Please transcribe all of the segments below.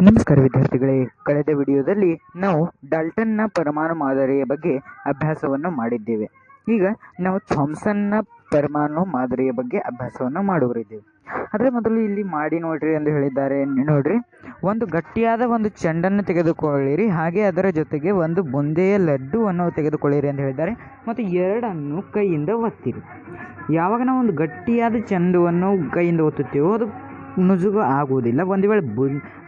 ನಮಸ್ಕಾರ ವಿದ್ಯಾರ್ಥಿಗಳೇ, ಕಳೆದ ವಿಡಿಯೋದಲ್ಲಿ ನಾವು ಡಾಲ್ಟನ್ನ ಪರಮಾಣು ಮಾದರಿಯ ಬಗ್ಗೆ ಅಭ್ಯಾಸವನ್ನು ಮಾಡಿದ್ದೇವೆ. ಈಗ ನಾವು ಥಾಮ್ಸನ್ನ ಪರಮಾಣು ಮಾದರಿಯ ಬಗ್ಗೆ ಅಭ್ಯಾಸವನ್ನು ಮಾಡುವರಿದ್ದೇವೆ. ಅದರ ಮೊದಲು ಇಲ್ಲಿ ಮಾಡಿ ನೋಡ್ರಿ ಎಂದು ಹೇಳಿದ್ದಾರೆ. ನೋಡ್ರಿ, ಒಂದು ಗಟ್ಟಿಯಾದ ಒಂದು ಚೆಂಡನ್ನು ತೆಗೆದುಕೊಳ್ಳಿರಿ, ಹಾಗೆ ಅದರ ಜೊತೆಗೆ ಒಂದು ಬುಂದೆಯ ಲಡ್ಡುವನ್ನು ತೆಗೆದುಕೊಳ್ಳಿರಿ ಎಂದು ಹೇಳಿದ್ದಾರೆ. ಮತ್ತು ಎರಡನ್ನು ಕೈಯಿಂದ ಒತ್ತಿರಿ. ಯಾವಾಗ ನಾವು ಒಂದು ಗಟ್ಟಿಯಾದ ಚೆಂಡುವನ್ನು ಕೈಯಿಂದ ಒತ್ತುತ್ತೇವೋ ಅದು ನುಜುಗು ಆಗುವುದಿಲ್ಲ.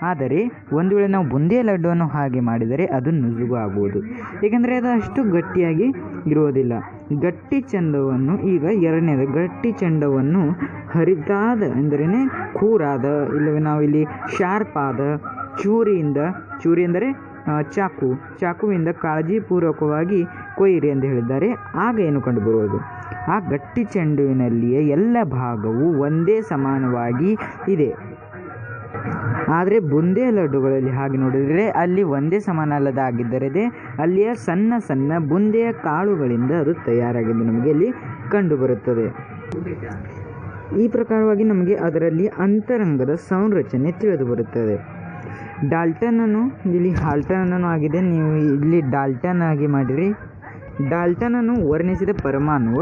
ಆದರೆ ಒಂದು ವೇಳೆ ನಾವು ಬುಂದಿಯ ಲಡ್ಡುವನ್ನು ಹಾಗೆ ಮಾಡಿದರೆ ಅದು ನುಜುಗು ಆಗುವುದು, ಏಕೆಂದರೆ ಅದು ಅಷ್ಟು ಗಟ್ಟಿಯಾಗಿ ಇರುವುದಿಲ್ಲ. ಗಟ್ಟಿ ಚೆಂಡವನ್ನು ಈಗ ಎರಡನೇದು ಗಟ್ಟಿ ಚೆಂಡವನ್ನು ಹರಿದಾದ ಎಂದರೆ ಕೂರಾದ, ಇಲ್ಲವೇ ನಾವಿಲ್ಲಿ ಶಾರ್ಪ್ ಆದ ಚೂರಿ ಎಂದರೆ ಚಾಕುವಿಂದ ಕಾಳಜಿಪೂರ್ವಕವಾಗಿ ಕೊಯ್ಯಿರಿ ಎಂದು ಹೇಳಿದ್ದಾರೆ. ಆಗ ಏನು ಕಂಡುಬರುವುದು? ಆ ಗಟ್ಟಿ ಚೆಂಡುವಿನಲ್ಲಿಯೇ ಎಲ್ಲ ಭಾಗವು ಒಂದೇ ಸಮಾನವಾಗಿ ಇದೆ. ಆದರೆ ಬುಂದೆ ಲಡ್ಡುಗಳಲ್ಲಿ ಹಾಗೆ ನೋಡಿದರೆ ಅಲ್ಲಿ ಒಂದೇ ಸಮಾನ ಅಲ್ಲದಾಗಿದ್ದರೆ ಅಲ್ಲಿಯ ಸಣ್ಣ ಸಣ್ಣ ಬುಂದೆಯ ಕಾಳುಗಳಿಂದ ಅದು ತಯಾರಾಗಿದ್ದು ನಮಗೆ ಅಲ್ಲಿ ಕಂಡುಬರುತ್ತದೆ. ಈ ಪ್ರಕಾರವಾಗಿ ನಮಗೆ ಅದರಲ್ಲಿ ಅಂತರಂಗದ ಸಂರಚನೆ ತಿಳಿದು ಬರುತ್ತದೆ. ಡಾಲ್ಟನನ್ನು ಇಲ್ಲಿ ಹಾಲ್ಟನನ್ನು ಆಗಿದೆ, ನೀವು ಇಲ್ಲಿ ಡಾಲ್ಟನ್ ಆಗಿ ಮಾಡಿರಿ. ಡಾಲ್ಟನನ್ನು ವರ್ಣಿಸಿದ ಪರಮಾಣು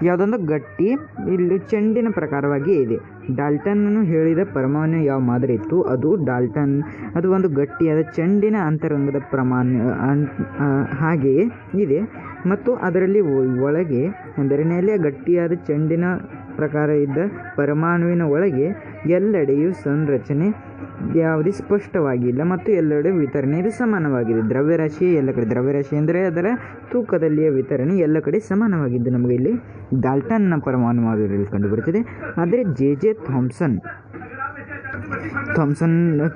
ಯಾವುದೊಂದು ಗಟ್ಟಿ ಇಲ್ಲಿ ಚೆಂಡಿನ ಪ್ರಕಾರವಾಗಿ ಇದೆ. ಡಾಲ್ಟನನ್ನು ಹೇಳಿದ ಪರಮಾಣು ಯಾವ ಮಾದರಿ ಇತ್ತು ಅದು ಡಾಲ್ಟನ್, ಅದು ಒಂದು ಗಟ್ಟಿಯಾದ ಚೆಂಡಿನ ಅಂತರಂಗದ ಹಾಗೆಯೇ ಇದೆ. ಮತ್ತು ಅದರಲ್ಲಿ ಒಳಗೆ ಅಂದರೆ ನೆಲೆಯ ಗಟ್ಟಿಯಾದ ಚೆಂಡಿನ ಪ್ರಕಾರ ಇದ್ದ ಪರಮಾಣುವಿನ ಒಳಗೆ ಎಲ್ಲೆಡೆಯೂ ಸಂರಚನೆ ಯಾವುದೇ ಸ್ಪಷ್ಟವಾಗಿಲ್ಲ ಮತ್ತು ಎಲ್ಲೆಡೆ ವಿತರಣೆ ಇದು ಸಮಾನವಾಗಿದೆ. ದ್ರವ್ಯರಾಶಿ ಎಲ್ಲ ಕಡೆ, ದ್ರವ್ಯರಾಶಿ ಅಂದರೆ ಅದರ ತೂಕದಲ್ಲಿಯ ವಿತರಣೆ ಎಲ್ಲ ಕಡೆ ಸಮಾನವಾಗಿದ್ದು ನಮಗೆ ಇಲ್ಲಿ ಡಾಲ್ಟನ್ನ ಪರಮಾಣು ಮಾದರಿಯಲ್ಲಿ ಕಂಡುಬರುತ್ತದೆ. ಆದರೆ ಜೆ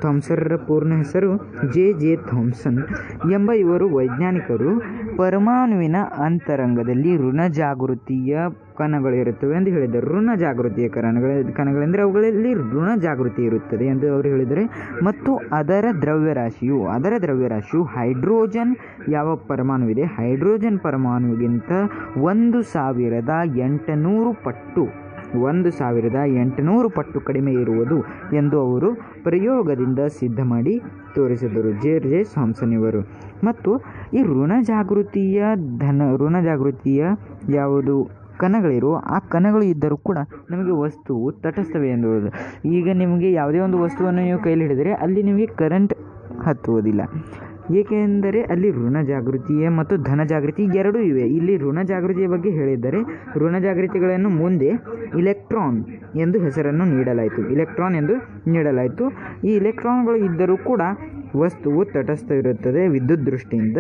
ಥಾಮ್ಸನ್ರ ಪೂರ್ಣ ಹೆಸರು ಜೆ ಥಾಮ್ಸನ್ ಎಂಬ ಇವರು ವೈಜ್ಞಾನಿಕರು ಪರಮಾಣುವಿನ ಅಂತರಂಗದಲ್ಲಿ ಋಣಜಾಗೃತಿಯ ಕಣಗಳಿರುತ್ತವೆ ಎಂದು ಹೇಳಿದರು. ಋಣಜಾಗೃತಿಯ ಕಣಗಳೆಂದರೆ ಅವುಗಳಲ್ಲಿ ಋಣ ಜಾಗೃತಿ ಇರುತ್ತದೆ ಎಂದು ಅವರು ಹೇಳಿದ್ದಾರೆ. ಮತ್ತು ಅದರ ದ್ರವ್ಯರಾಶಿಯು ಹೈಡ್ರೋಜನ್ ಯಾವ ಪರಮಾಣುವಿದೆ, ಹೈಡ್ರೋಜನ್ ಪರಮಾಣುವಿಗಿಂತ 1800 ಪಟ್ಟು ಕಡಿಮೆ ಇರುವುದು ಎಂದು ಅವರು ಪ್ರಯೋಗದಿಂದ ಸಿದ್ಧ ಮಾಡಿ ತೋರಿಸಿದರು, ಜೆ ಥಾಮ್ಸನ್ ಇವರು. ಮತ್ತು ಈ ಋಣಜಾಗೃತಿಯ ಯಾವುದು ಕಣಗಳಿರುವ ಆ ಕಣಗಳು ಇದ್ದರೂ ಕೂಡ ನಮಗೆ ವಸ್ತುವು ತಟಸ್ಥವೇ ಎಂದು ಹೇಳೋದು. ಈಗ ನಿಮಗೆ ಯಾವುದೇ ಒಂದು ವಸ್ತುವನ್ನು ನೀವು ಕೈಲಿ ಹಿಡಿದರೆ ಅಲ್ಲಿ ನಿಮಗೆ ಕರೆಂಟ್ ಹತ್ತುವುದಿಲ್ಲ, ಏಕೆಂದರೆ ಅಲ್ಲಿ ಋಣಜಾಗೃತಿಯ ಮತ್ತು ಧನಜಾಗೃತಿ ಎರಡೂ ಇವೆ. ಇಲ್ಲಿ ಋಣಜಾಗೃತಿಯ ಬಗ್ಗೆ ಹೇಳಿದರೆ ಋಣಜಾಗೃತಿಗಳನ್ನು ಮುಂದೆ ಇಲೆಕ್ಟ್ರಾನ್ ಎಂದು ಹೆಸರನ್ನು ನೀಡಲಾಯಿತು. ಈ ಇಲೆಕ್ಟ್ರಾನ್ಗಳು ಇದ್ದರೂ ಕೂಡ ವಸ್ತುವು ತಟಸ್ಥವಿರುತ್ತದೆ ವಿದ್ಯುತ್ ದೃಷ್ಟಿಯಿಂದ,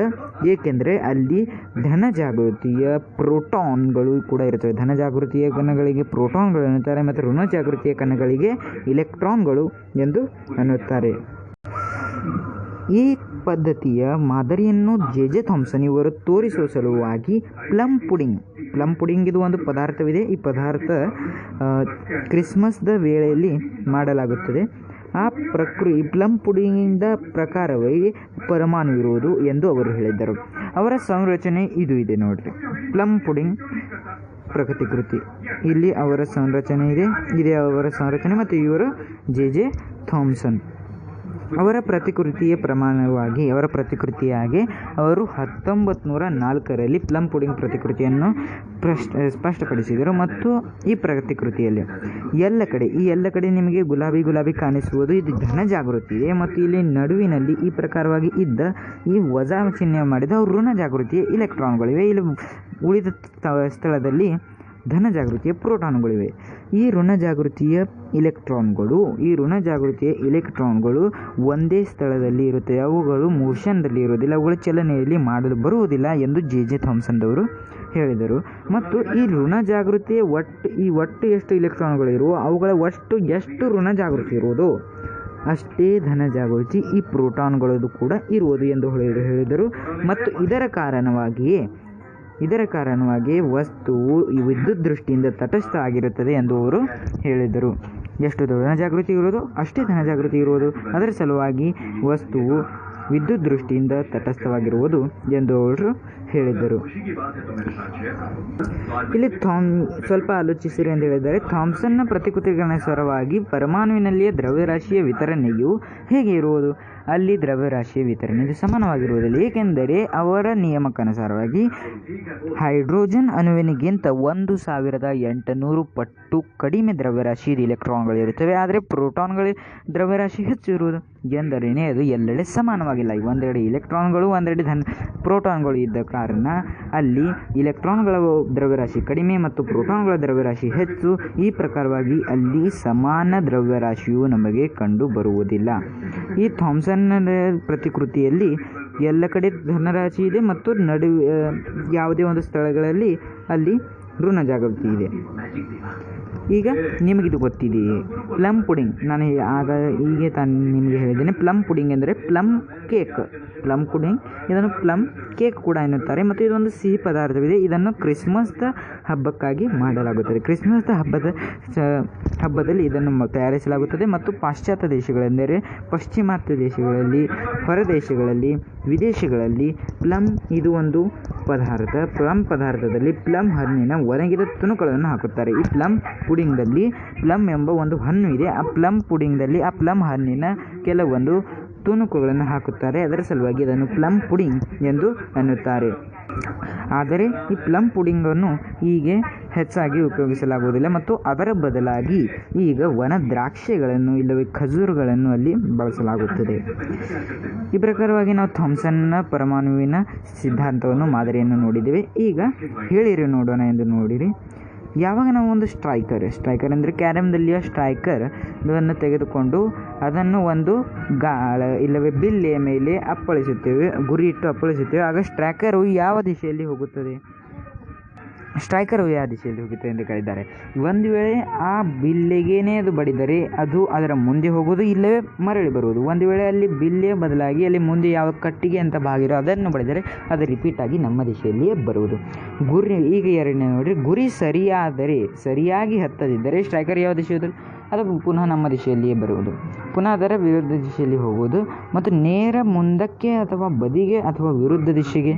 ಏಕೆಂದರೆ ಅಲ್ಲಿ ಧನಜಾಗೃತಿಯ ಪ್ರೋಟಾನ್ಗಳು ಕೂಡ ಇರುತ್ತವೆ. ಧನಜಾಗೃತಿಯ ಕಣಗಳಿಗೆ ಪ್ರೋಟಾನ್ಗಳು ಎನ್ನುತ್ತಾರೆ ಮತ್ತು ಋಣಜಾಗೃತಿಯ ಕಣಗಳಿಗೆ ಇಲೆಕ್ಟ್ರಾನ್ಗಳು ಎಂದು ಅನ್ನುತ್ತಾರೆ. ಈ ಪದ್ಧತಿಯ ಮಾದರಿಯನ್ನು ಜೆ ಥಾಮ್ಸನ್ ಇವರು ತೋರಿಸುವ ಸಲುವಾಗಿ ಪ್ಲಮ್ ಪುಡಿಂಗ್ ಇದು ಒಂದು ಪದಾರ್ಥವಿದೆ. ಈ ಪದಾರ್ಥ ಕ್ರಿಸ್ಮಸ್ದ ವೇಳೆಯಲ್ಲಿ ಮಾಡಲಾಗುತ್ತದೆ. ಆ ಪ್ಲಮ್ ಪುಡಿಂಗಿಂದ ಪ್ರಕಾರವೇ ಪರಮಾಣು ಇರುವುದು ಎಂದು ಅವರು ಹೇಳಿದ್ದರು. ಅವರ ಸಂರಚನೆ ಇದು ಇದೆ ನೋಡ್ರಿ, ಪ್ಲಮ್ ಪುಡಿಂಗ್ ಪ್ರತಿಕೃತಿ. ಇಲ್ಲಿ ಅವರ ಸಂರಚನೆ ಇದೆ ಅವರ ಸಂರಚನೆ. ಮತ್ತು ಇವರು ಜೆ ಥಾಮ್ಸನ್ ಅವರ ಪ್ರತಿಕೃತಿಯಾಗಿ ಅವರು 1904ರಲ್ಲಿ ಪ್ಲಮ್ ಪುಡಿಂಗ್ ಪ್ರತಿಕೃತಿಯನ್ನು ಸ್ಪಷ್ಟಪಡಿಸಿದರು. ಮತ್ತು ಈ ಪ್ರತಿಕೃತಿಯಲ್ಲಿ ಎಲ್ಲ ಕಡೆ ನಿಮಗೆ ಗುಲಾಬಿ ಕಾಣಿಸುವುದು ಇದು ಧನಜಾಗೃತಿ ಇದೆ. ಮತ್ತು ಇಲ್ಲಿ ನಡುವಿನಲ್ಲಿ ಈ ಪ್ರಕಾರವಾಗಿ ಇದ್ದ ಈ ವಜಾ ಚಿಹ್ನೆ ಮಾಡಿದ ಋಣಜಾಗೃತಿಯ ಇಲೆಕ್ಟ್ರಾನ್ಗಳಿವೆ. ಇಲ್ಲಿ ಉಳಿದ ಸ್ಥಳದಲ್ಲಿ ಧನಜಾಗೃತಿಯ ಪ್ರೋಟಾನ್ಗಳಿವೆ. ಈ ಋಣಜಾಗೃತಿಯ ಇಲೆಕ್ಟ್ರಾನ್ಗಳು ಒಂದೇ ಸ್ಥಳದಲ್ಲಿ ಇರುತ್ತವೆ, ಅವುಗಳು ಮೋಷನ್ದಲ್ಲಿ ಇರುವುದಿಲ್ಲ, ಅವುಗಳು ಚಲನೆಯಲ್ಲಿ ಮಾಡಲು ಬರುವುದಿಲ್ಲ ಎಂದು ಜೆ ಥಾಮ್ಸನ್ ಅವರು ಹೇಳಿದರು. ಮತ್ತು ಈ ಋಣಜಾಗೃತಿಯ ಒಟ್ಟು ಎಷ್ಟು ಇಲೆಕ್ಟ್ರಾನ್ಗಳಿರುವ ಅವುಗಳ ಎಷ್ಟು ಋಣಜಾಗೃತಿ ಇರುವುದು ಅಷ್ಟೇ ಧನಜಾಗೃತಿ ಈ ಪ್ರೋಟಾನ್ಗಳದ್ದು ಕೂಡ ಇರುವುದು ಎಂದು ಹೇಳಿದರು. ಮತ್ತು ಇದರ ಕಾರಣವಾಗಿಯೇ ವಸ್ತುವು ವಿದ್ಯುತ್ ದೃಷ್ಟಿಯಿಂದ ತಟಸ್ಥ ಆಗಿರುತ್ತದೆ ಎಂದು ಅವರು ಹೇಳಿದರು. ಎಷ್ಟು ಧನಜಾಗೃತಿ ಇರುವುದು ಅಷ್ಟೇ ಧನಜಾಗೃತಿ ಇರುವುದು, ಅದರ ಸಲುವಾಗಿ ವಸ್ತುವು ವಿದ್ಯುತ್ ದೃಷ್ಟಿಯಿಂದ ತಟಸ್ಥವಾಗಿರುವುದು ಎಂದು ಅವರು ಹೇಳಿದರು. ಇಲ್ಲಿ ಸ್ವಲ್ಪ ಆಲೋಚಿಸಿರಿ ಎಂದು ಹೇಳಿದ್ದಾರೆ. ಥಾಮ್ಸನ್ನ ಪ್ರತಿಕೃತಿಗನುಸಾರವಾಗಿ ಪರಮಾಣುವಿನಲ್ಲಿಯ ದ್ರವ್ಯರಾಶಿಯ ವಿತರಣೆಯು ಹೇಗೆ ಇರುವುದು? ಅಲ್ಲಿ ದ್ರವ್ಯರಾಶಿಯ ವಿತರಣೆಯು ಸಮಾನವಾಗಿರುವುದಿಲ್ಲ, ಏಕೆಂದರೆ ಅವರ ನಿಯಮಕ್ಕನುಸಾರವಾಗಿ ಹೈಡ್ರೋಜನ್ ಅಣುವಿನಿಗಿಂತ 1800 ಪಟ್ಟು ಕಡಿಮೆ ದ್ರವ್ಯರಾಶಿ ಇಲೆಕ್ಟ್ರಾನ್ಗಳಿರುತ್ತವೆ. ಆದರೆ ಪ್ರೋಟಾನ್ಗಳ ದ್ರವ್ಯರಾಶಿ ಹೆಚ್ಚು ಇರುವುದು ಎಂದರೇನೆ ಅದು ಎಲ್ಲೆಡೆ ಸಮಾನವಾಗಿಲ್ಲ. ಒಂದೆರಡು ಇಲೆಕ್ಟ್ರಾನ್ಗಳು ಒಂದೆರಡು ಪ್ರೋಟಾನ್ಗಳು ಇದ್ದ ಕಾರಣ ಅಲ್ಲಿ ಇಲೆಕ್ಟ್ರಾನ್ಗಳ ದ್ರವ್ಯರಾಶಿ ಕಡಿಮೆ ಮತ್ತು ಪ್ರೋಟಾನ್ಗಳ ದ್ರವ್ಯರಾಶಿ ಹೆಚ್ಚು. ಈ ಪ್ರಕಾರವಾಗಿ ಅಲ್ಲಿ ಸಮಾನ ದ್ರವ್ಯರಾಶಿಯು ನಮಗೆ ಕಂಡು ಬರುವುದಿಲ್ಲ. ಈ ಥಾಮ್ಸನ್ ಪ್ರತಿಕೃತಿಯಲ್ಲಿ ಎಲ್ಲ ಕಡೆ ಧನರಾಶಿ ಇದೆ ಮತ್ತು ನಡುವೆ ಯಾವುದೇ ಒಂದು ಸ್ಥಳಗಳಲ್ಲಿ ಅಲ್ಲಿ ಋಣ ಜಾಗೃತಿ ಇದೆ. ಈಗ ನಿಮಗಿದು ಗೊತ್ತಿದೆಯೇ? ಪ್ಲಮ್ ಪುಡಿಂಗ್, ನಾನು ಹೀಗೆ ನಿಮಗೆ ಹೇಳಿದ್ದೇನೆ. ಪ್ಲಮ್ ಪುಡಿಂಗ್ ಎಂದರೆ ಪ್ಲಮ್ ಕೇಕ್. ಪ್ಲಮ್ ಪುಡಿಂಗ್, ಇದನ್ನು ಪ್ಲಮ್ ಕೇಕ್ ಕೂಡ ಎನ್ನುತ್ತಾರೆ ಮತ್ತು ಇದೊಂದು ಸಿಹಿ ಪದಾರ್ಥವಿದೆ. ಇದನ್ನು ಕ್ರಿಸ್ಮಸ್ದ ಹಬ್ಬಕ್ಕಾಗಿ ಮಾಡಲಾಗುತ್ತದೆ. ಕ್ರಿಸ್ಮಸ್ದ ಹಬ್ಬದಲ್ಲಿ ಇದನ್ನು ತಯಾರಿಸಲಾಗುತ್ತದೆ ಮತ್ತು ಪಾಶ್ಚಾತ್ಯ ದೇಶಗಳೆಂದರೆ ಪಾಶ್ಚಿಮಾತ್ಯ ದೇಶಗಳಲ್ಲಿ, ಹೊರದೇಶಗಳಲ್ಲಿ, ವಿದೇಶಗಳಲ್ಲಿ ಪ್ಲಮ್ ಇದು ಒಂದು ಪದಾರ್ಥ. ಪ್ಲಮ್ ಪದಾರ್ಥದಲ್ಲಿ ಪ್ಲಮ್ ಹಣ್ಣಿನ ಒಣಗಿದ ತುಣುಕುಗಳನ್ನು ಹಾಕುತ್ತಾರೆ. ಈ ಪ್ಲಮ್ ಪುಡಿಂಗ್ದಲ್ಲಿ ಪ್ಲಮ್ ಎಂಬ ಒಂದು ಹಣ್ಣು ಇದೆ. ಆ ಪ್ಲಮ್ ಪುಡಿಂಗ್ದಲ್ಲಿ ಆ ಪ್ಲಮ್ ಹಣ್ಣಿನ ಕೆಲವೊಂದು ತುಣುಕುಗಳನ್ನು ಹಾಕುತ್ತಾರೆ. ಅದರ ಸಲುವಾಗಿ ಇದನ್ನು ಪ್ಲಮ್ ಪುಡಿಂಗ್ ಎಂದು ಅನ್ನುತ್ತಾರೆ. ಆದರೆ ಈ ಪ್ಲಮ್ ಪುಡಿಂಗನ್ನು ಹೀಗೆ ಹೆಚ್ಚಾಗಿ ಉಪಯೋಗಿಸಲಾಗುವುದಿಲ್ಲ ಮತ್ತು ಅದರ ಬದಲಾಗಿ ಈಗ ವನ ದ್ರಾಕ್ಷಿಗಳನ್ನು ಇಲ್ಲವೇ ಖಜೂರುಗಳನ್ನು ಅಲ್ಲಿ ಬಳಸಲಾಗುತ್ತದೆ. ಈ ಪ್ರಕಾರವಾಗಿ ನಾವು ಥಾಮ್ಸನ್ನ ಪರಮಾಣುವಿನ ಸಿದ್ಧಾಂತವನ್ನು ಮಾದರಿಯನ್ನು ನೋಡಿದ್ದೇವೆ. ಈಗ ಹೇಳಿರಿ ನೋಡೋಣ ಎಂದು ನೋಡಿರಿ. ಯಾವಾಗ ನಾವು ಒಂದು ಸ್ಟ್ರೈಕರ್ ಅಂದರೆ ಕ್ಯಾರಮ್ದಲ್ಲಿಯ ಸ್ಟ್ರೈಕರ್ ಇದನ್ನು ತೆಗೆದುಕೊಂಡು ಅದನ್ನು ಒಂದು ಇಲ್ಲವೇ ಬಿಲ್ಲೆಯ ಮೇಲೆ ಅಪ್ಪಳಿಸುತ್ತೇವೆ, ಗುರಿ ಇಟ್ಟು ಅಪ್ಪಳಿಸುತ್ತೇವೆ, ಆಗ ಸ್ಟ್ರೈಕರು ಯಾವ ದಿಶೆಯಲ್ಲಿ ಹೋಗುತ್ತದೆ ಎಂದು ಕೇಳಿದ್ದಾರೆ. ಒಂದು ವೇಳೆ ಆ ಬಿಲ್ಲೆಗೇನೆ ಅದು ಬಡಿದರೆ ಅದು ಅದರ ಮುಂದೆ ಹೋಗುವುದು ಇಲ್ಲವೇ ಮರಳಿ ಬರುವುದು. ಒಂದು ವೇಳೆ ಅಲ್ಲಿ ಬಿಲ್ಲೆಯ ಬದಲಾಗಿ ಅಲ್ಲಿ ಮುಂದೆ ಯಾವ ಕಟ್ಟಿಗೆ ಅಂತ ಬಾಗಿರೋ ಅದನ್ನು ಬಡಿದರೆ ಅದು ರಿಪೀಟ್ ಆಗಿ ನಮ್ಮ ದಿಶೆಯಲ್ಲಿಯೇ ಬರುವುದು. ಗುರಿ ಈಗ ಎರಡನೇ ನೋಡಿರಿ, ಗುರಿ ಸರಿಯಾಗಿ ಹತ್ತದಿದ್ದರೆ ಸ್ಟ್ರೈಕರ್ ಯಾವ ದಿಶೆ ಹೋದರೆ ಅದು ಪುನಃ ನಮ್ಮ ದಿಶೆಯಲ್ಲಿಯೇ ಬರುವುದು, ಪುನಃ ಅದರ ವಿರುದ್ಧ ದಿಶೆಯಲ್ಲಿ ಹೋಗುವುದು ಮತ್ತು ನೇರ ಮುಂದಕ್ಕೆ ಅಥವಾ ಬದಿಗೆ ಅಥವಾ ವಿರುದ್ಧ ದಿಶೆಗೆ.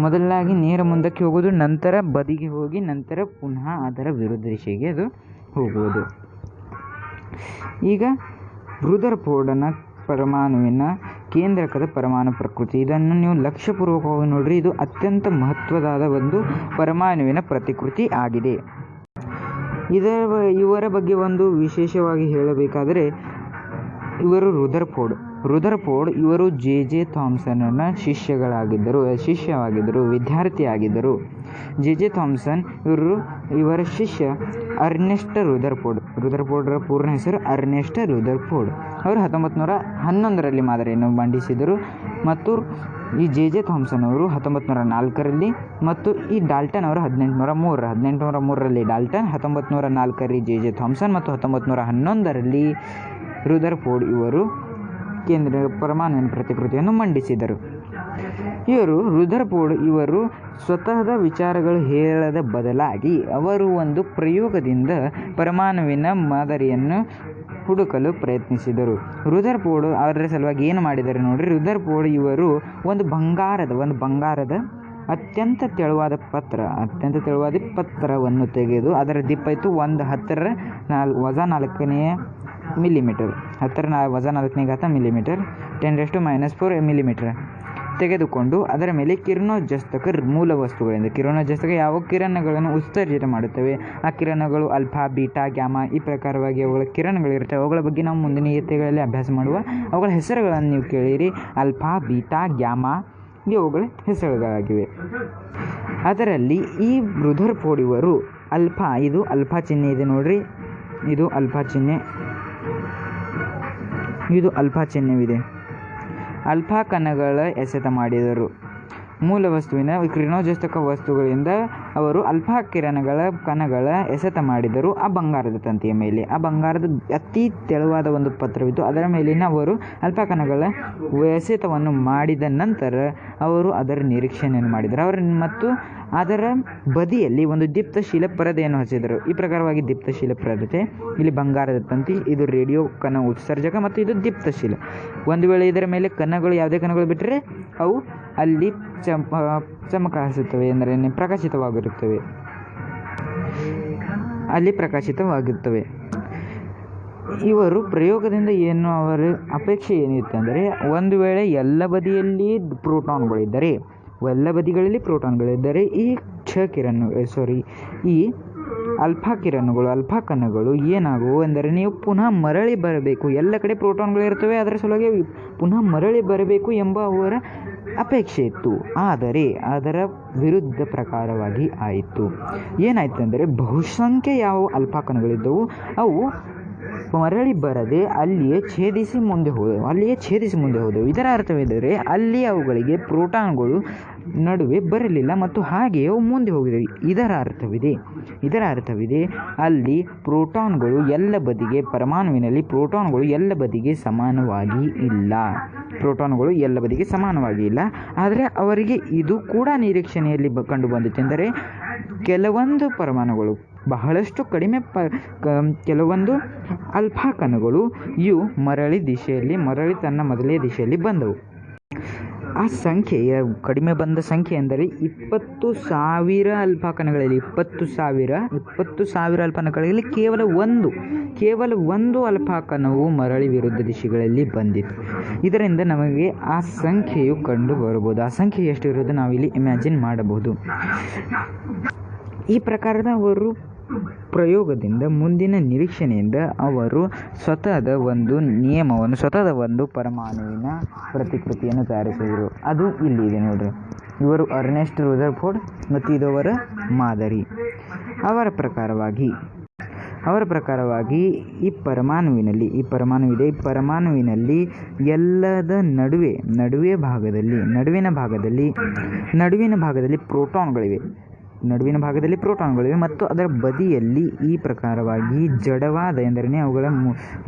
ಮೊದಲಾಗಿ ನೇರ ಮುಂದಕ್ಕೆ ಹೋಗುವುದು, ನಂತರ ಬದಿಗೆ ಹೋಗಿ ನಂತರ ಪುನಃ ಅದರ ವಿರುದ್ಧ ದಿಶೆಗೆ ಅದು ಹೋಗುವುದು. ಈಗ ರುದರ್ಫೋರ್ಡ್ನ ಪರಮಾಣುವಿನ ಕೇಂದ್ರಕದ ಪರಮಾಣು ಪ್ರಕೃತಿ, ಇದನ್ನು ನೀವು ಲಕ್ಷ್ಯಪೂರ್ವಕವಾಗಿ ನೋಡ್ರಿ. ಇದು ಅತ್ಯಂತ ಮಹತ್ವದಾದ ಒಂದು ಪರಮಾಣುವಿನ ಪ್ರತಿಕೃತಿ ಆಗಿದೆ. ಇವರ ಬಗ್ಗೆ ಒಂದು ವಿಶೇಷವಾಗಿ ಹೇಳಬೇಕಾದರೆ ಇವರು ರುದರ್ಫೋರ್ಡ್ ಇವರು ಜೆ ಥಾಮ್ಸನ್ನ ಶಿಷ್ಯವಾಗಿದ್ದರು, ವಿದ್ಯಾರ್ಥಿಯಾಗಿದ್ದರು. ಜೆ ಥಾಮ್ಸನ್ ಇವರ ಶಿಷ್ಯ ಅರ್ನೆಸ್ಟ್ ರುದರ್ಫೋರ್ಡ್ರ ಪೂರ್ಣ ಹೆಸರು ಅರ್ನೆಸ್ಟ್ ರುದರ್ಫೋರ್ಡ್. ಅವರು 1911ರಲ್ಲಿ ಮಾದರಿಯನ್ನು ಮಂಡಿಸಿದರು ಮತ್ತು ಈ ಜೆ ಥಾಮ್ಸನ್ ಅವರು 1904ರಲ್ಲಿ ಮತ್ತು ಈ ಡಾಲ್ಟನ್ ಅವರು 1803ರಲ್ಲಿ ಡಾಲ್ಟನ್, 1904ರಲ್ಲಿ ಜೆ ಥಾಮ್ಸನ್ ಮತ್ತು 1911ರಲ್ಲಿ ರುದರ್ಫೋರ್ಡ್ ಇವರು ಕೇಂದ್ರ ಪರಮಾಣುವಿನ ಪ್ರತಿಕೃತಿಯನ್ನು ಮಂಡಿಸಿದರು. ರುದರ್ಫೋರ್ಡ್ ಇವರು ಸ್ವತಃದ ವಿಚಾರಗಳು ಹೇಳದ ಬದಲಾಗಿ ಅವರು ಒಂದು ಪ್ರಯೋಗದಿಂದ ಪರಮಾಣುವಿನ ಮಾದರಿಯನ್ನು ಹುಡುಕಲು ಪ್ರಯತ್ನಿಸಿದರು. ರುದರ್ಫೋರ್ಡ್ ಅವರ ಸಲುವಾಗಿ ಏನು ಮಾಡಿದ್ದಾರೆ ನೋಡ್ರಿ. ರುದರ್ಫೋರ್ಡ್ ಇವರು ಒಂದು ಬಂಗಾರದ ಅತ್ಯಂತ ತೆಳುವಾದ ಪತ್ರವನ್ನು ತೆಗೆದು ಅದರ ದಿಪ್ಪ ಇತ್ತು 10⁻⁴ ಮಿಲಿಮೀಟರ್, 10⁻⁴ ಮಿಲಿಮೀಟರ್, 10⁻⁻⁴ ಮಿಲಿಮೀಟರ್ ತೆಗೆದುಕೊಂಡು ಅದರ ಮೇಲೆ ಕಿರಣೋತ್ಸರ್ಜಕ ಮೂಲ ವಸ್ತುಗಳಿಂದ, ಕಿರಣೋತ್ಸರ್ಜಕ ಯಾವ ಕಿರಣಗಳನ್ನು ಉತ್ಸರ್ಜಿತ ಮಾಡುತ್ತವೆ ಆ ಕಿರಣಗಳು ಅಲ್ಫಾ, ಬೀಟಾ, ಗ್ಯಾಮಾ ಈ ಪ್ರಕಾರವಾಗಿ ಅವುಗಳ ಕಿರಣಗಳಿರ್ತವೆ. ಅವುಗಳ ಬಗ್ಗೆ ನಾವು ಮುಂದಿನ ಈತೆಗಳಲ್ಲಿ ಅಭ್ಯಾಸ ಮಾಡುವ. ಅವುಗಳ ಹೆಸರುಗಳನ್ನು ನೀವು ಕೇಳಿರಿ. ಅಲ್ಫಾ, ಬೀಟಾ, ಗ್ಯಾಮಾ ಇವುಗಳ ಹೆಸರುಗಳಾಗಿವೆ. ಅದರಲ್ಲಿ ಈ ರುದರ್ಫೋರ್ಡ್ ಇವರು ಇದು ಅಲ್ಫಾ ಚಿಹ್ನೆ ಇದೆ ನೋಡ್ರಿ, ಇದು ಅಲ್ಫಾ ಚಿಹ್ನೆವಿದೆ. ಅಲ್ಫಾ ಕಣಗಳ ಎಸೆತ ಮಾಡಿದರು. ಮೂಲ ವಸ್ತುವಿನ ಕಿರಣೋತ್ಸರ್ಜಕ ವಸ್ತುಗಳಿಂದ ಅವರು ಅಲ್ಫಾ ಕಣಗಳ ಎಸೆತ ಮಾಡಿದರು ಆ ಬಂಗಾರದ ತಂತಿಯ ಮೇಲೆ. ಆ ಬಂಗಾರದ ಅತಿ ತೆಳುವಾದ ಒಂದು ಪತ್ರವಿತ್ತು, ಅದರ ಮೇಲಿನ ಅವರು ಅಲ್ಫಾ ಕಣಗಳ ಎಸೆತವನ್ನು ಮಾಡಿದ ನಂತರ ಅವರು ಅದರ ನಿರೀಕ್ಷಣೆಯನ್ನು ಮಾಡಿದರು. ಮತ್ತು ಅದರ ಬದಿಯಲ್ಲಿ ಒಂದು ದೀಪ್ತಶೀಲ ಪರದೆಯನ್ನು ಹಚ್ಚಿದರು. ಈ ಪ್ರಕಾರವಾಗಿ ದೀಪ್ತಶೀಲ ಪರದೆ, ಇಲ್ಲಿ ಬಂಗಾರದ ತಂತಿ, ಇದು ರೇಡಿಯೋ ಕಣ ಉತ್ಸರ್ಜಕ ಮತ್ತು ಇದು ದೀಪ್ತಶೀಲ. ಒಂದು ವೇಳೆ ಇದರ ಮೇಲೆ ಯಾವುದೇ ಕಣಗಳು ಬಿಟ್ಟರೆ ಅವು ಅಲ್ಲಿ ಚಮಕಾಯಿಸುತ್ತವೆ ಎಂದರೆ ಪ್ರಕಾಶಿತವಾಗಿರುತ್ತವೆ. ಇವರು ಪ್ರಯೋಗದಿಂದ ಏನು ಅವರ ಅಪೇಕ್ಷೆ ಏನಿರುತ್ತೆ ಅಂದರೆ, ಒಂದು ವೇಳೆ ಎಲ್ಲ ಬದಿಯಲ್ಲಿ ಪ್ರೋಟಾನ್ಗಳಿದ್ದರೆ ಈ ಈ ಅಲ್ಫಾ ಕಣಗಳು ಏನಾಗುವು ಎಂದರೆ, ನೀವು ಪುನಃ ಮರಳಿ ಬರಬೇಕು, ಎಲ್ಲ ಕಡೆ ಪ್ರೋಟಾನ್ಗಳು ಇರ್ತವೆ, ಅದರ ಸಲುವಾಗಿ ಪುನಃ ಮರಳಿ ಬರಬೇಕು ಎಂಬ ಅವರ ಅಪೇಕ್ಷೆ ಇತ್ತು. ಆದರೆ ಅದರ ವಿರುದ್ಧ ಪ್ರಕಾರವಾಗಿ ಆಯಿತು. ಏನಾಯ್ತು ಅಂದರೆ, ಬಹುಸಂಖ್ಯೆ ಯಾವ ಅಲ್ಫಾ ಕಣಗಳಿದ್ದವು ಅವು ಮರಳಿ ಬರದೆ ಅಲ್ಲಿಯೇ ಛೇದಿಸಿ ಮುಂದೆ ಹೋದವು. ಇದರ ಅರ್ಥವೆಂದರೆ, ಅಲ್ಲಿ ಅವುಗಳಿಗೆ ಪ್ರೋಟಾನ್ಗಳು ನಡುವೆ ಬರಲಿಲ್ಲ ಮತ್ತು ಹಾಗೆಯೇ ಅವು ಮುಂದೆ ಹೋಗಿದವು. ಇದರ ಅರ್ಥವಿದೆ ಅಲ್ಲಿ ಪರಮಾಣುವಿನಲ್ಲಿ ಪ್ರೋಟಾನ್ಗಳು ಎಲ್ಲ ಬದಿಗೆ ಸಮಾನವಾಗಿ ಇಲ್ಲ. ಆದರೆ ಅವರಿಗೆ ಇದು ಕೂಡ ನಿರೀಕ್ಷಣೆಯಲ್ಲಿ ಕಂಡು ಬಂದಿತ್ತೆಂದರೆ, ಕೆಲವೊಂದು ಪರಮಾಣುಗಳು ಬಹಳಷ್ಟು ಕಡಿಮೆ ಕೆಲವೊಂದು ಅಲ್ಫಾ ಕಣಗಳು ಇವು ಮರಳಿ ತನ್ನ ಮೊದಲೇ ದಿಶೆಯಲ್ಲಿ ಬಂದವು. ಆ ಸಂಖ್ಯೆಯ ಕಡಿಮೆ ಬಂದ ಸಂಖ್ಯೆ ಎಂದರೆ 20,000 ಅಲ್ಫಾ ಕಣಗಳಲ್ಲಿ 20,000 ಅಲ್ಫಾ ಕಣಗಳಲ್ಲಿ ಕೇವಲ ಒಂದು ಅಲ್ಫಾ ಕಣವು ಮರಳಿ ವಿರುದ್ಧ ದಿಶೆಗಳಲ್ಲಿ ಬಂದಿತ್ತು. ಇದರಿಂದ ನಮಗೆ ಆ ಸಂಖ್ಯೆಯು ಕಂಡು ಬರಬಹುದು. ಆ ಸಂಖ್ಯೆ ಎಷ್ಟು ಇರೋದು ನಾವಿಲ್ಲಿ ಇಮ್ಯಾಜಿನ್ ಮಾಡಬಹುದು. ಈ ಪ್ರಕಾರದ ಅವರು ಪ್ರಯೋಗದಿಂದ ಮುಂದಿನ ನಿರೀಕ್ಷಣೆಯಿಂದ ಅವರು ಸ್ವತಃದ ಒಂದು ಪರಮಾಣುವಿನ ಪ್ರತಿಕೃತಿಯನ್ನು ತಯಾರಿಸಿದರು. ಅದು ಇಲ್ಲಿದೆ ನೋಡ್ರಿ. ಇವರು ಅರ್ನೆಸ್ಟ್ ರದರ್ಫೋರ್ಡ್ ಮತ್ತು ಇದು ಅವರ ಮಾದರಿ. ಅವರ ಪ್ರಕಾರವಾಗಿ ಈ ಪರಮಾಣುವಿನಲ್ಲಿ ಎಲ್ಲದ ನಡುವಿನ ಭಾಗದಲ್ಲಿ ಪ್ರೋಟಾನ್ಗಳಿವೆ ಮತ್ತು ಅದರ ಬದಿಯಲ್ಲಿ ಈ ಪ್ರಕಾರವಾಗಿ ಜಡವಾದ ಎಂದರೆ ಅವುಗಳ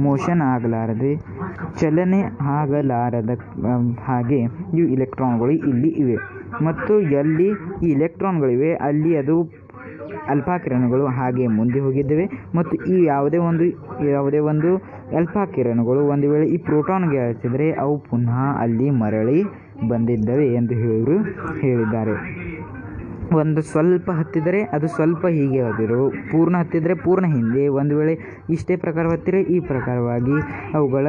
ಮೋಷನ್ ಆಗಲಾರದೆ ಚಲನೆ ಆಗಲಾರದ ಹಾಗೆ ಇವು ಇಲೆಕ್ಟ್ರಾನ್ಗಳು ಇಲ್ಲಿ ಇವೆ. ಮತ್ತು ಎಲ್ಲಿ ಈ ಇಲೆಕ್ಟ್ರಾನ್ಗಳಿವೆ ಅಲ್ಲಿ ಅದು ಅಲ್ಫಾ ಕಿರಣಗಳು ಹಾಗೆ ಮುಂದೆ ಹೋಗಿದ್ದೇವೆ ಮತ್ತು ಈ ಯಾವುದೇ ಒಂದು ಅಲ್ಫಾ ಕಿರಣಗಳು ಒಂದು ವೇಳೆ ಈ ಪ್ರೋಟಾನ್ಗೆ ಹಚ್ಚಿದರೆ ಅವು ಪುನಃ ಅಲ್ಲಿ ಮರಳಿ ಬಂದಿದ್ದವೆ ಎಂದು ಹೇಳಿದ್ದಾರೆ. ಒಂದು ಸ್ವಲ್ಪ ಹತ್ತಿದರೆ ಅದು ಸ್ವಲ್ಪ ಹೀಗೆ ಹೋಗಿರು, ಪೂರ್ಣ ಹತ್ತಿದರೆ ಪೂರ್ಣ ಹಿಂದೆ, ಒಂದು ವೇಳೆ ಇಷ್ಟೇ ಪ್ರಕಾರ ಹತ್ತಿರ ಈ ಪ್ರಕಾರವಾಗಿ ಅವುಗಳ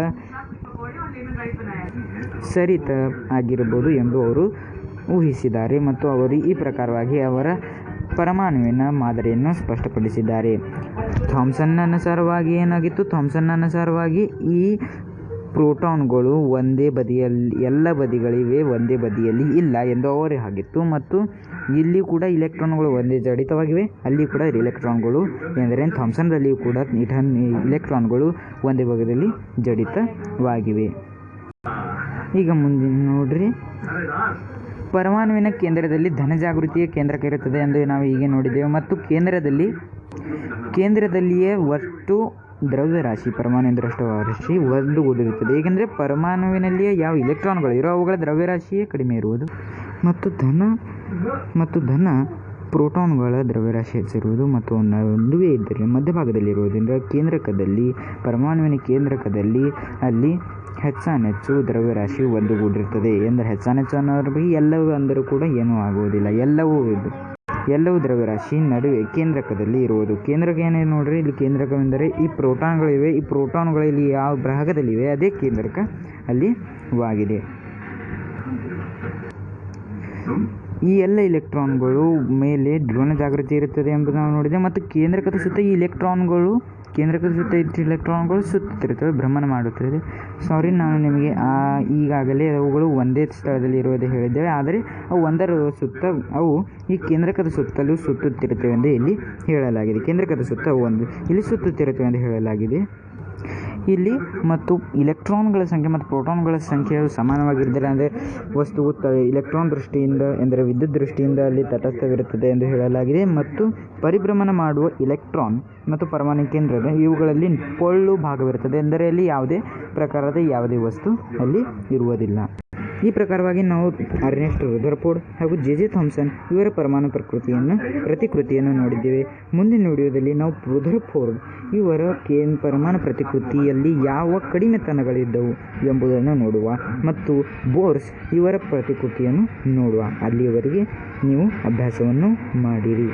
ಸರಿತ ಆಗಿರಬಹುದು ಎಂದು ಅವರು ಊಹಿಸಿದ್ದಾರೆ. ಮತ್ತು ಅವರು ಈ ಪ್ರಕಾರವಾಗಿ ಅವರ ಪರಮಾಣುವಿನ ಮಾದರಿಯನ್ನು ಸ್ಪಷ್ಟಪಡಿಸಿದ್ದಾರೆ. ಥಾಮ್ಸನ್ನ ಅನುಸಾರವಾಗಿ ಈ ಪ್ರೋಟಾನ್ಗಳು ಎಲ್ಲ ಬದಿಗಳಿವೆ, ಒಂದೇ ಬದಿಯಲ್ಲಿ ಇಲ್ಲ ಎಂದು ಅವರೇ ಆಗಿತ್ತು. ಮತ್ತು ಇಲ್ಲಿ ಕೂಡ ಇಲೆಕ್ಟ್ರಾನ್ಗಳು ಒಂದೇ ಜಡಿತವಾಗಿವೆ, ಅಲ್ಲಿ ಕೂಡ ಇಲೆಕ್ಟ್ರಾನ್ಗಳು ಎಂದರೆ ಥಾಮ್ಸನ್ದಲ್ಲಿಯೂ ಕೂಡ ಇಲೆಕ್ಟ್ರಾನ್ಗಳು ಒಂದೇ ಭಾಗದಲ್ಲಿ ಜಡಿತವಾಗಿವೆ. ಈಗ ಮುಂದೆ ನೋಡ್ರಿ, ಪರಮಾಣುವಿನ ಕೇಂದ್ರದಲ್ಲಿ ಧನ ಜಾಗೃತಿಯ ಕೇಂದ್ರಕ ಇರುತ್ತದೆ ಎಂದು ನಾವು ಹೀಗೆ ನೋಡಿದ್ದೇವೆ. ಮತ್ತು ಕೇಂದ್ರದಲ್ಲಿಯೇ ಒಟ್ಟು ದ್ರವ್ಯರಾಶಿ ಪರಮಾಣುವಿನಷ್ಟು ಒಂದುಗೂಡಿರುತ್ತದೆ. ಏಕೆಂದರೆ ಪರಮಾಣುವಿನಲ್ಲಿಯೇ ಯಾವ ಇಲೆಕ್ಟ್ರಾನ್ಗಳು ಇರೋ ಅವುಗಳ ದ್ರವ್ಯರಾಶಿಯೇ ಕಡಿಮೆ ಇರುವುದು ಮತ್ತು ಧನ ಪ್ರೋಟಾನ್ಗಳ ದ್ರವ್ಯರಾಶಿ ಹೆಚ್ಚಿರುವುದು ಮತ್ತು ನಡುವೆ ಇದ್ದರೆ ಮಧ್ಯಭಾಗದಲ್ಲಿರುವುದರಿಂದ ಪರಮಾಣುವಿನ ಕೇಂದ್ರಕದಲ್ಲಿ ಅಲ್ಲಿ ಹೆಚ್ಚಾನೆಚ್ಚು ದ್ರವ್ಯರಾಶಿ ಒಂದುಗೂಡಿರುತ್ತದೆ. ಎಂದರೆ ಹೆಚ್ಚಾನೆಚ್ಚು ಅನ್ನೋರಿಗೆ ಎಲ್ಲವೂ ಅಂದರೂ ಕೂಡ ಏನೂ ಆಗುವುದಿಲ್ಲ, ಎಲ್ಲವೂ ದ್ರವ್ಯರಾಶಿ ನಡುವೆ ಕೇಂದ್ರಕದಲ್ಲಿ ಇರುವುದು. ಕೇಂದ್ರಕ ಏನೇನು ನೋಡ್ರಿ, ಇಲ್ಲಿ ಕೇಂದ್ರಕವೆಂದರೆ ಈ ಪ್ರೋಟಾನ್ಗಳಿವೆ, ಈ ಪ್ರೋಟಾನ್ಗಳಲ್ಲಿ ಯಾವ ಭಾಗದಲ್ಲಿವೆ ಅದೇ ಕೇಂದ್ರಕ ಅಲ್ಲಿ ವಾಗಿದೆ. ಈ ಎಲ್ಲ ಇಲೆಕ್ಟ್ರಾನ್ಗಳು ಮೇಲೆ ಧ್ರುವಣ ಜಾಗೃತಿ ಇರುತ್ತದೆ ಎಂಬುದು ನಾವು ನೋಡಿದೆ. ಮತ್ತು ಕೇಂದ್ರಕದ ಸುತ್ತ ಇಲೆಕ್ಟ್ರಾನ್ಗಳು ಸುತ್ತುತ್ತಿರುತ್ತವೆ, ಭ್ರಮಣ ಮಾಡುತ್ತದೆ. ನಾನು ನಿಮಗೆ ಈಗಾಗಲೇ ಅವುಗಳು ಒಂದೇ ಸ್ಥಳದಲ್ಲಿ ಇರುವುದೇ ಹೇಳಿದ್ದೇವೆ. ಆದರೆ ಅವು ಒಂದರ ಸುತ್ತ ಅವು ಈ ಕೇಂದ್ರಕದ ಸುತ್ತಲೂ ಸುತ್ತುತ್ತಿರುತ್ತವೆ ಎಂದು ಇಲ್ಲಿ ಹೇಳಲಾಗಿದೆ. ಕೇಂದ್ರಕದ ಸುತ್ತ ಇಲ್ಲಿ ಸುತ್ತುತ್ತಿರುತ್ತವೆ ಎಂದು ಹೇಳಲಾಗಿದೆ ಇಲ್ಲಿ. ಮತ್ತು ಇಲೆಕ್ಟ್ರಾನ್ಗಳ ಸಂಖ್ಯೆ ಮತ್ತು ಪ್ರೋಟಾನ್ಗಳ ಸಂಖ್ಯೆಯು ಸಮಾನವಾಗಿದ್ದರೆ ಅಂದರೆ ವಸ್ತುವು ಇಲೆಕ್ಟ್ರಾನ್ ದೃಷ್ಟಿಯಿಂದ ಎಂದರೆ ವಿದ್ಯುತ್ ದೃಷ್ಟಿಯಿಂದ ಅಲ್ಲಿ ತಟಸ್ಥವಿರುತ್ತದೆ ಎಂದು ಹೇಳಲಾಗಿದೆ. ಮತ್ತು ಪರಿಭ್ರಮಣ ಮಾಡುವ ಇಲೆಕ್ಟ್ರಾನ್ ಮತ್ತು ಪರಮಾಣು ಕೇಂದ್ರದ ಇವುಗಳಲ್ಲಿ ಪೊಳ್ಳು ಭಾಗವಿರುತ್ತದೆ, ಎಂದರೆ ಅಲ್ಲಿ ಯಾವುದೇ ಪ್ರಕಾರದ ಯಾವುದೇ ವಸ್ತು ಅಲ್ಲಿ ಇರುವುದಿಲ್ಲ. ಈ ಪ್ರಕಾರವಾಗಿ ನಾವು ಅರ್ನೆಸ್ಟ್ ರದರ್ಫೋರ್ಡ್ ಹಾಗೂ ಜೆ ಥಾಮ್ಸನ್ ಇವರ ಪರಮಾಣು ಪ್ರತಿಕೃತಿಯನ್ನು ನೋಡಿದ್ದೇವೆ. ಮುಂದಿನ ವಿಡಿಯೋದಲ್ಲಿ ನಾವು ರದರ್ಫೋರ್ಡ್ ಇವರ ಪರಮಾಣು ಪ್ರತಿಕೃತಿಯಲ್ಲಿ ಯಾವ ಕಡಿಮೆತನಗಳಿದ್ದವು ಎಂಬುದನ್ನು ನೋಡುವ ಮತ್ತು ಬೋರ್ಸ್ ಇವರ ಪ್ರತಿಕೃತಿಯನ್ನು ನೋಡುವ. ಅಲ್ಲಿಯವರೆಗೆ ನೀವು ಅಭ್ಯಾಸವನ್ನು ಮಾಡಿರಿ.